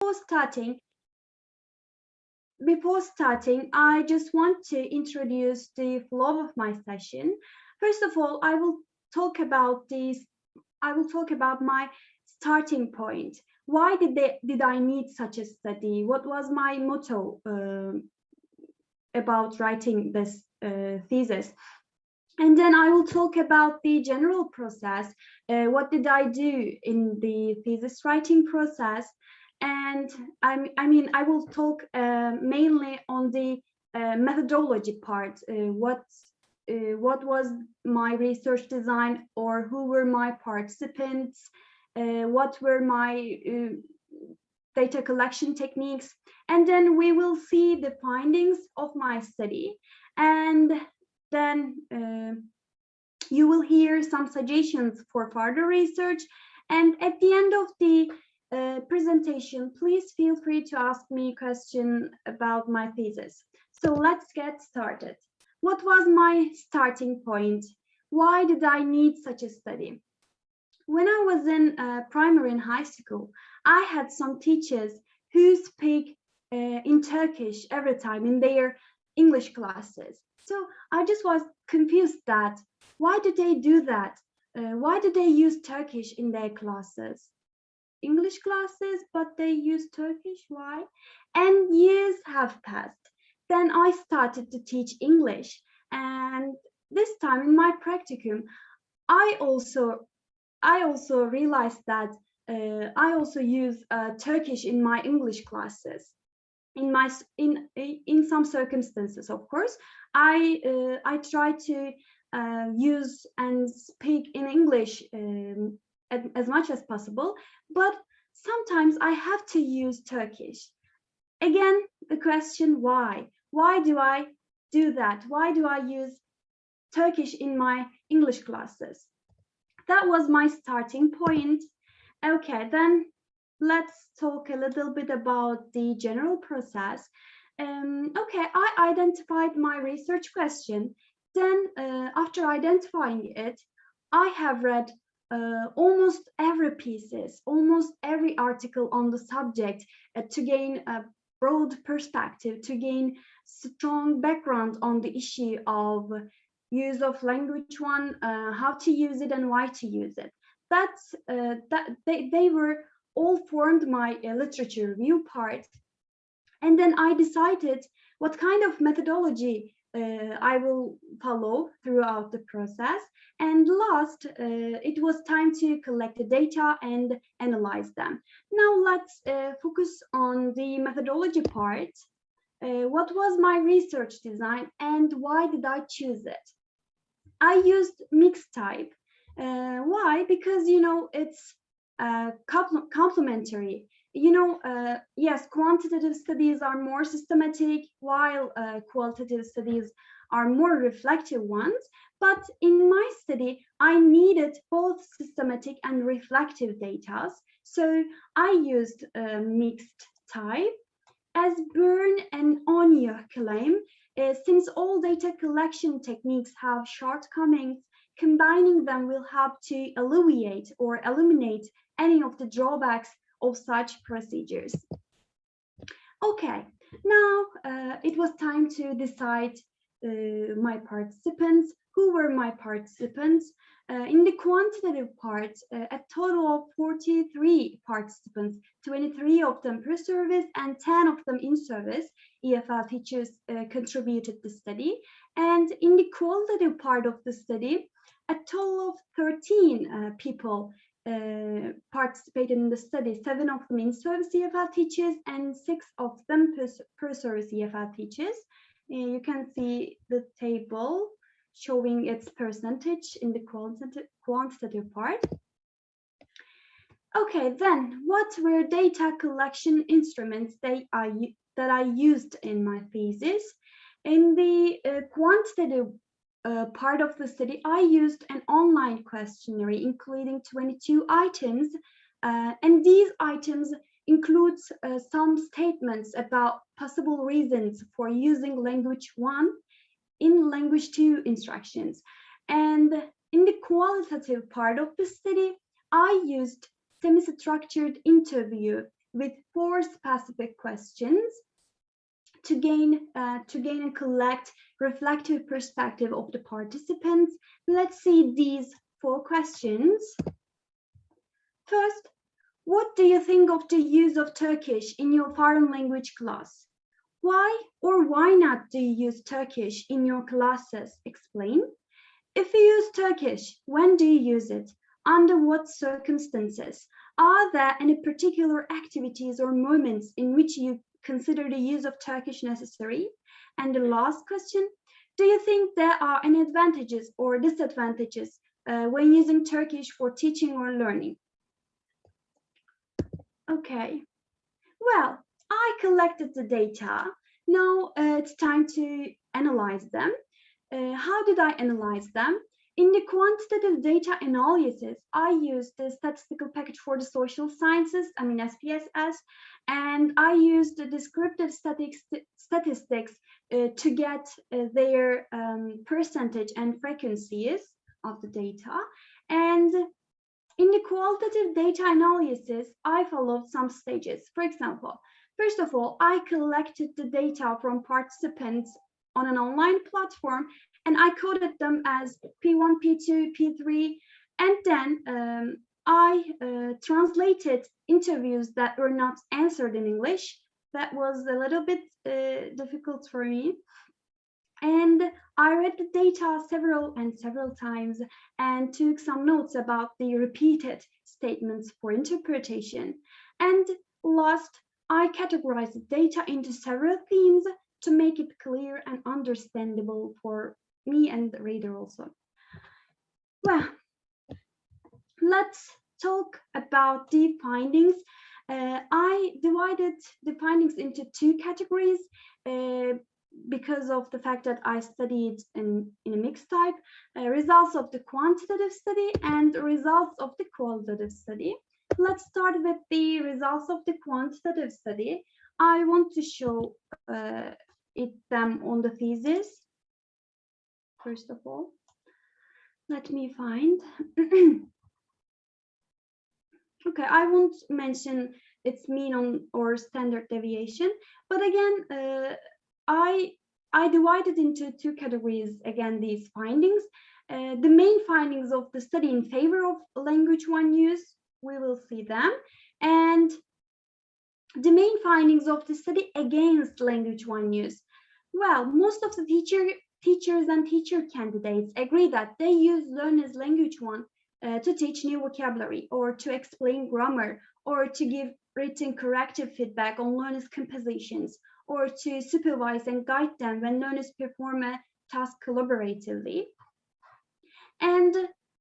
Before starting, I just want to introduce the flow of my session. First of all, I will talk about my starting point. Why did I need such a study? What was my motto about writing this thesis? And then I will talk about the general process. What did I do in the thesis writing process? And I will talk mainly on the methodology part. What was my research design, or who were my participants? What were my data collection techniques? And then we will see the findings of my study. And then you will hear some suggestions for further research. And at the end of the presentation, please feel free to ask me a question about my thesis. So let's get started. What was my starting point? Why did I need such a study? When I was in primary and high school, I had some teachers who speak in Turkish every time in their English classes. So I just was confused that why do they do that? Why do they use Turkish in their classes? English classes, but they use Turkish, why? And years have passed. Then I started to teach English. And this time in my practicum, I also realized that I also use Turkish in my English classes. In some circumstances, of course, I try to use and speak in English as much as possible, but sometimes I have to use Turkish. Again, the question why? Why do I do that? Why do I use Turkish in my English classes? That was my starting point. Okay, then let's talk a little bit about the general process. Okay, I identified my research question. Then after identifying it, I have read almost every pieces, almost every article on the subject to gain a broad perspective, to gain strong background on the issue of use of language one, how to use it and why to use it. They were all formed my literature review part. And then I decided what kind of methodology I will follow throughout the process. And last, it was time to collect the data and analyze them. Now let's focus on the methodology part. What was my research design and why did I choose it? I used mixed type. Why? Because, it's complementary. Yes, quantitative studies are more systematic, while qualitative studies are more reflective ones. But in my study, I needed both systematic and reflective data. So I used mixed type. As Byrne and Anya claim, since all data collection techniques have shortcomings, combining them will help to alleviate or eliminate any of the drawbacks of such procedures. Okay, now it was time to decide my participants. Who were my participants? In the quantitative part, a total of 43 participants, 23 of them per-service and 10 of them in-service EFL teachers contributed the study. And in the qualitative part of the study, a total of 13 people participated in the study, 7 of them in-service EFL teachers and 6 of them per-service EFL teachers. You can see the table showing its percentage in the quantitative part. Okay, then what were data collection instruments that I used in my thesis? In the quantitative part of the study, I used an online questionnaire including 22 items, and these items include some statements about possible reasons for using language 1 in language 2 instructions. And in the qualitative part of the study, I used semi-structured interview with 4 specific questions to gain and collect reflective perspective of the participants. Let's see these 4 questions. First, what do you think of the use of Turkish in your foreign language class? Why or why not do you use Turkish in your classes? Explain. If you use Turkish, when do you use it? Under what circumstances? Are there any particular activities or moments in which you consider the use of Turkish necessary? And the last question, do you think there are any advantages or disadvantages when using Turkish for teaching or learning? Okay, well, I collected the data. Now it's time to analyze them. How did I analyze them? In the quantitative data analysis, I used the statistical package for the social sciences, SPSS, and I used the descriptive statistics to get their percentage and frequencies of the data. And in the qualitative data analysis, I followed some stages. For example, first of all, I collected the data from participants on an online platform, and I coded them as P1, P2, P3, and then I translated interviews that were not answered in English. That was a little bit difficult for me. And I read the data several times and took some notes about the repeated statements for interpretation. And last, I categorized the data into several themes to make it clear and understandable for me and the reader also. Well, let's talk about the findings. I divided the findings into 2 categories because of the fact that I studied in a mixed type, results of the quantitative study and results of the qualitative study. Let's start with the results of the quantitative study. I want to show them on the thesis. First of all, let me find. Okay, I won't mention its mean or standard deviation, but again, I divided into 2 categories, again, these findings. The main findings of the study in favor of language one use, we will see them. And the main findings of the study against language one use. Well, most of the teachers and teacher candidates agree that they use Learn as Language One to teach new vocabulary or to explain grammar or to give written corrective feedback on learners' compositions or to supervise and guide them when learners perform a task collaboratively. And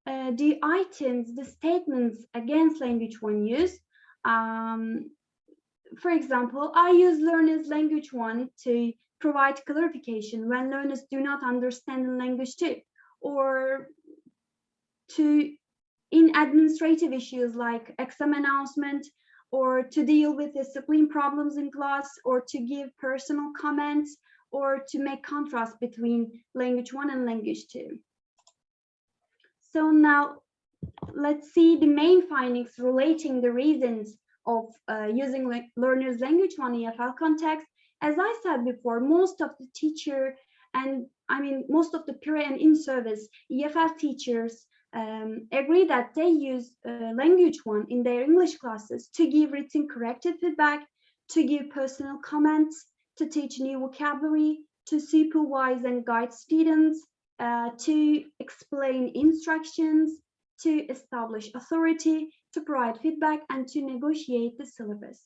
the items, the statements against language one use, for example, I use Learn as Language One to provide clarification when learners do not understand language two, or in administrative issues like exam announcement, or to deal with discipline problems in class, or to give personal comments, or to make contrast between language one and language two. So now let's see the main findings relating the reasons of using Learner's Language One EFL context. As I said before, most of the teacher and most of the peer and in-service EFL teachers agree that they use language one in their English classes to give written corrective feedback, to give personal comments, to teach new vocabulary, to supervise and guide students, to explain instructions, to establish authority, to provide feedback, and to negotiate the syllabus.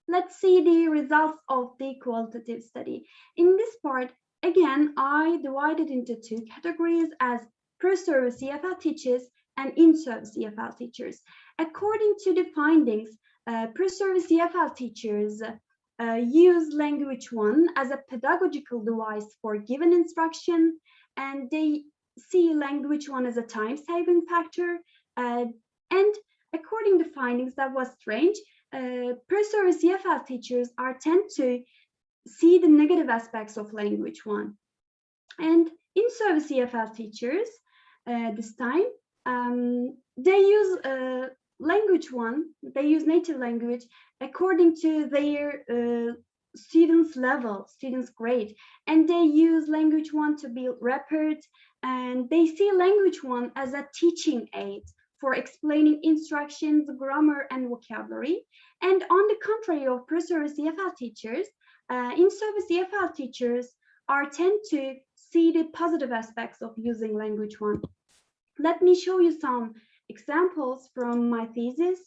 Let's see the results of the qualitative study. In this part, again, I divided into 2 categories as per-service EFL teachers and in-service EFL teachers. According to the findings, per-service EFL teachers use language one as a pedagogical device for given instruction, and they see language one as a time-saving factor. And according to findings, that was strange. Per-service EFL teachers tend to see the negative aspects of language one, and in-service EFL teachers this time they use language one. They use native language according to their students' level, students' grade, and they use language one to build rapport, and they see language one as a teaching aid for explaining instructions, grammar, and vocabulary. And on the contrary of pre-service EFL teachers, in-service EFL teachers tend to see the positive aspects of using language one. Let me show you some examples from my thesis.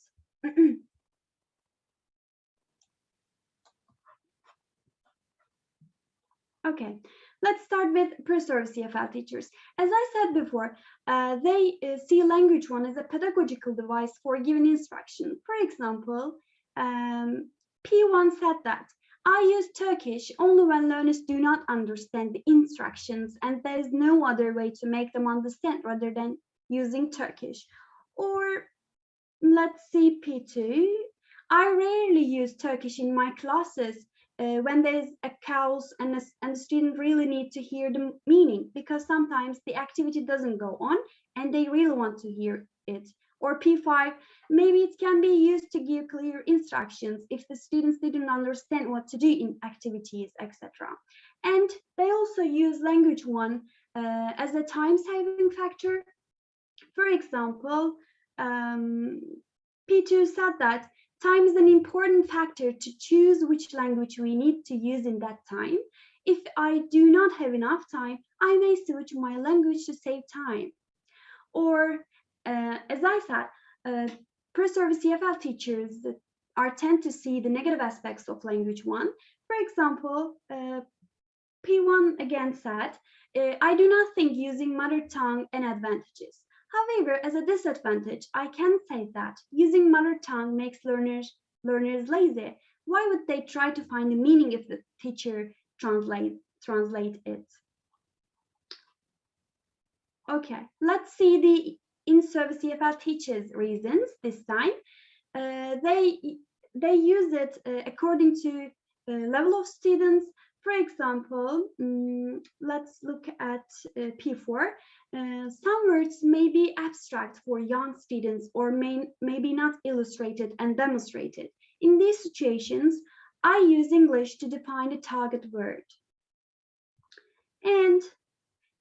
Okay, let's start with pre-service EFL teachers. As I said before, they see language one as a pedagogical device for giving instruction. For example, P1 said that I use Turkish only when learners do not understand the instructions and there is no other way to make them understand rather than using Turkish. Or let's see P2, I rarely use Turkish in my classes when there's a chaos and the student really need to hear the meaning, because sometimes the activity doesn't go on and they really want to hear it. Or P5, maybe it can be used to give clear instructions if the students didn't understand what to do in activities, etc. And they also use language one as a time-saving factor. For example, P2 said that time is an important factor to choose which language we need to use in that time. If I do not have enough time, I may switch my language to save time. Or, as I said, pre-service EFL teachers tend to see the negative aspects of language one. For example, P1 again said, I do not think using mother tongue an advantages. However, as a disadvantage, I can say that using mother tongue makes learners lazy. Why would they try to find the meaning if the teacher translate it? Okay, let's see the in-service EFL teachers' reasons this time. They use it according to level of students. For example, let's look at P4. Some words may be abstract for young students or may be not illustrated and demonstrated. In these situations, I use English to define the target word. And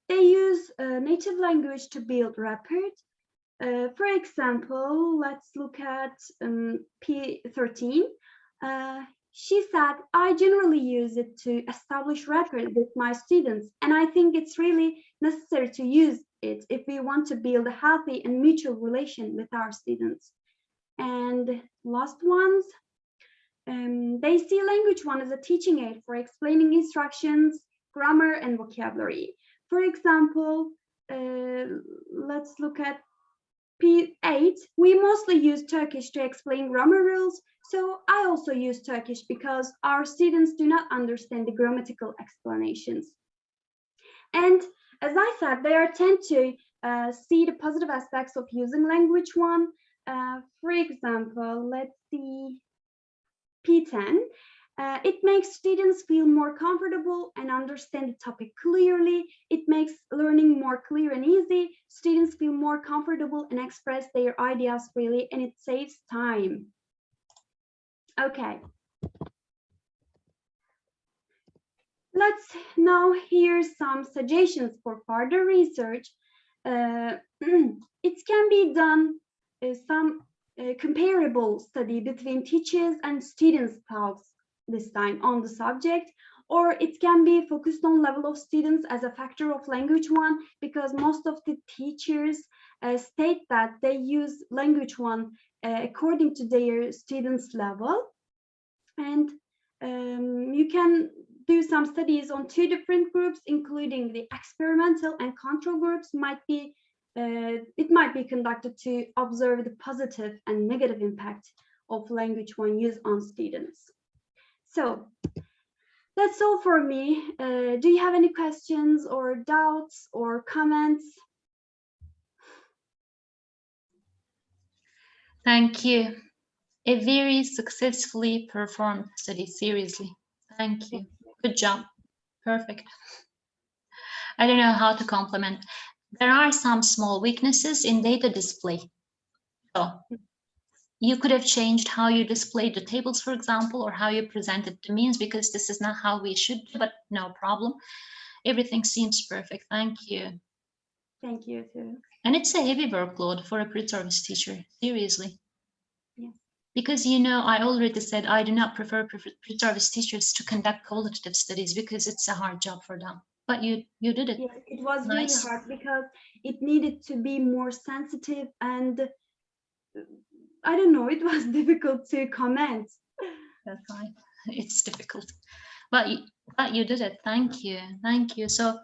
they use native language to build rapport. For example, let's look at P13. She said, I generally use it to establish rapport with my students, and I think it's really necessary to use it if we want to build a healthy and mutual relation with our students. And last ones, they see language one as a teaching aid for explaining instructions, grammar, and vocabulary. For example, let's look at P8. We mostly use Turkish to explain grammar rules, so I also use Turkish because our students do not understand the grammatical explanations. And as I said, they tend to see the positive aspects of using language one. For example, let's see P10. It makes students feel more comfortable and understand the topic clearly. It makes learning more clear and easy. Students feel more comfortable and express their ideas freely, and it saves time. Okay. Let's now hear some suggestions for further research. It can be done some comparable study between teachers and students' thoughts this time on the subject, or it can be focused on level of students as a factor of language one, because most of the teachers state that they use language one according to their students' level. And you can do some studies on two different groups, including the experimental and control groups. It might be conducted to observe the positive and negative impact of language one use on students. So that's all for me. Do you have any questions or doubts or comments? Thank you. A very successfully performed study, seriously. Thank you. Good job. Perfect. I don't know how to compliment. There are some small weaknesses in data display. So you could have changed how you displayed the tables, for example, or how you presented the means, because this is not how we should do, but no problem. Everything seems perfect. Thank you. Thank you too. And it's a heavy workload for a pre-service teacher, seriously. Yes. Because, you know, I already said I do not prefer pre-service teachers to conduct qualitative studies because it's a hard job for them. But you did it. Yes, it was Nice. really hard because it needed to be more sensitive, and I don't know, it was difficult to comment. That's fine. It's difficult, but you did it. Thank you. Thank you. So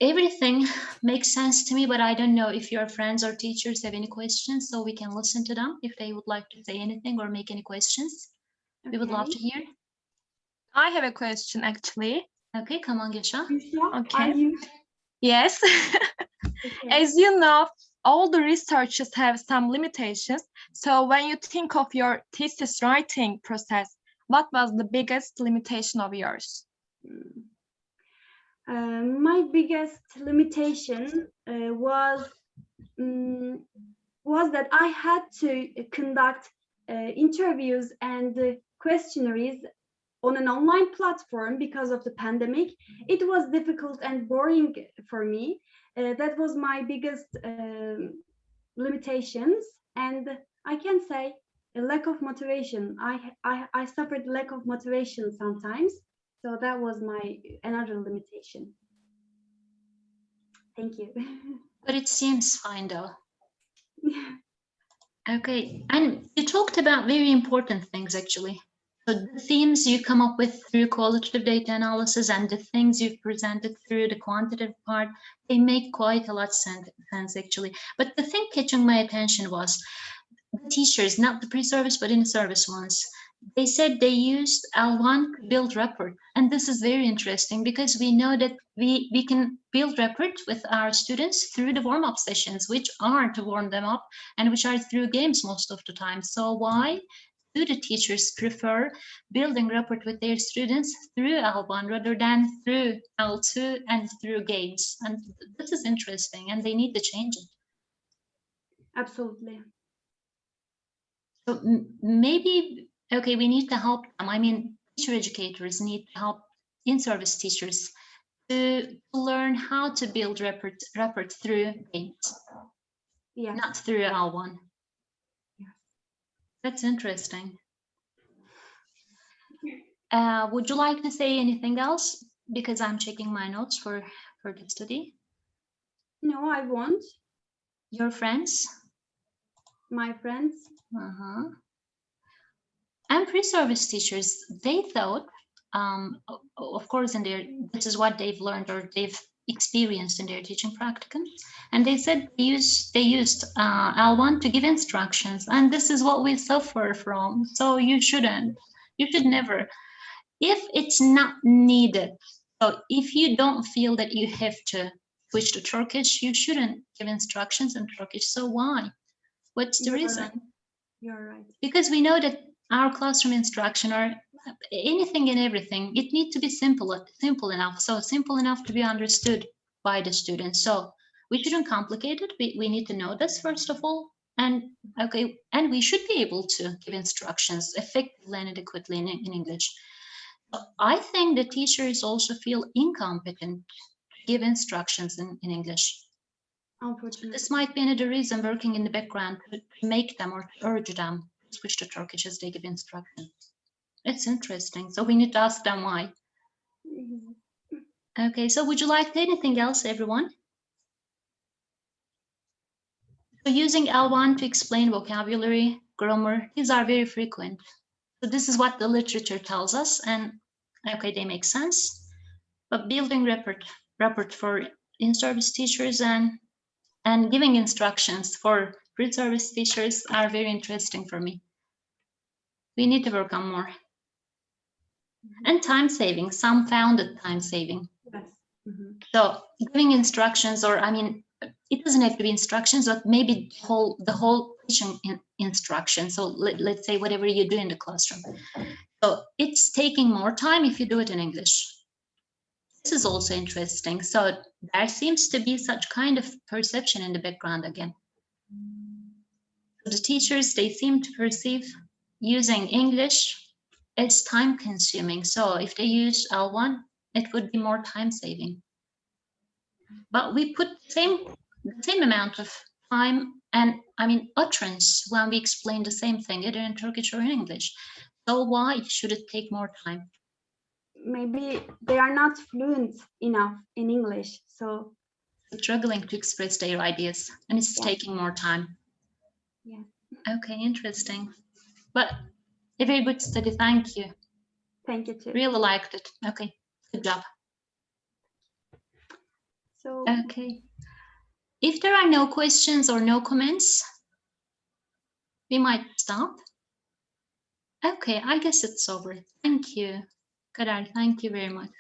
everything makes sense to me, but I don't know if your friends or teachers have any questions, so we can listen to them if they would like to say anything or make any questions. We would love to hear. I have a question, actually. Okay, come on, Gesha. Okay. Are you? Yes. Okay. As you know, all the researchers have some limitations. So when you think of your thesis writing process, what was the biggest limitation of yours? My biggest limitation was that I had to conduct interviews and questionnaires on an online platform because of the pandemic. It was difficult and boring for me. That was my biggest limitations, and I can say a lack of motivation. I suffered lack of motivation sometimes, so that was my another limitation. Thank you. But it seems fine though. Okay, and you talked about very important things actually. So the themes you come up with through qualitative data analysis and the things you've presented through the quantitative part, they make quite a lot of sense actually. But the thing catching my attention was the teachers, not the pre-service, but in-service ones. They said they used L1 to build rapport. And this is very interesting because we know that we can build rapport with our students through the warm-up sessions, which are to warm them up and which are through games most of the time. So why do the teachers prefer building rapport with their students through L1 rather than through L2 and through games? And this is interesting and they need to change it. Absolutely. So maybe, okay, we need to help them. I mean, teacher educators need to help in-service teachers to learn how to build rapport through games, Yes. not through L1. Yes. That's interesting. Would you like to say anything else? Because I'm checking my notes for the study. No, I won't. Your friends? My friends. And pre-service teachers, they thought, of course, this is what they've learned or they've experienced in their teaching practicum, and they said they used L1 to give instructions, and this is what we suffer from. So you should never, if it's not needed. So if you don't feel that you have to switch to Turkish, you shouldn't give instructions in Turkish. So why? What's the reason? Right. You're right. Because we know that our classroom instruction or anything and everything, it needs to be simple enough. So simple enough to be understood by the students. So we shouldn't complicate it. We need to know this first of all. And okay, and we should be able to give instructions effectively and adequately in English. I think the teachers also feel incompetent to give instructions in English. Unfortunately. This might be another reason working in the background to make them or to urge them to switch to Turkish as they give instructions. It's interesting. So we need to ask them why. Okay, so would you like anything else, everyone? So using L1 to explain vocabulary, grammar, these are very frequent. So this is what the literature tells us, and okay, they make sense. But building rapport for in-service teachers and giving instructions for pre-service teachers are very interesting for me. We need to work on more. And time saving, some found it time saving. Yes. So giving instructions, or I mean, it doesn't have to be instructions, but maybe the whole teaching instruction. So let's say whatever you do in the classroom. So it's taking more time if you do it in English. This is also interesting. So there seems to be such kind of perception in the background again. The teachers, they seem to perceive using English as time consuming. So if they use L1, it would be more time saving. But we put the same amount of time and utterance when we explain the same thing, either in Turkish or in English. So why should it take more time? Maybe they are not fluent enough in English, so struggling to express their ideas, and it's Yeah. taking more time. Yeah. Okay, interesting. But a very good study, thank you. thank you too. Really liked it. Okay, good job. So Okay. If there are no questions or no comments, we might stop. Okay, I guess it's over. Thank you. Kader, thank you very much.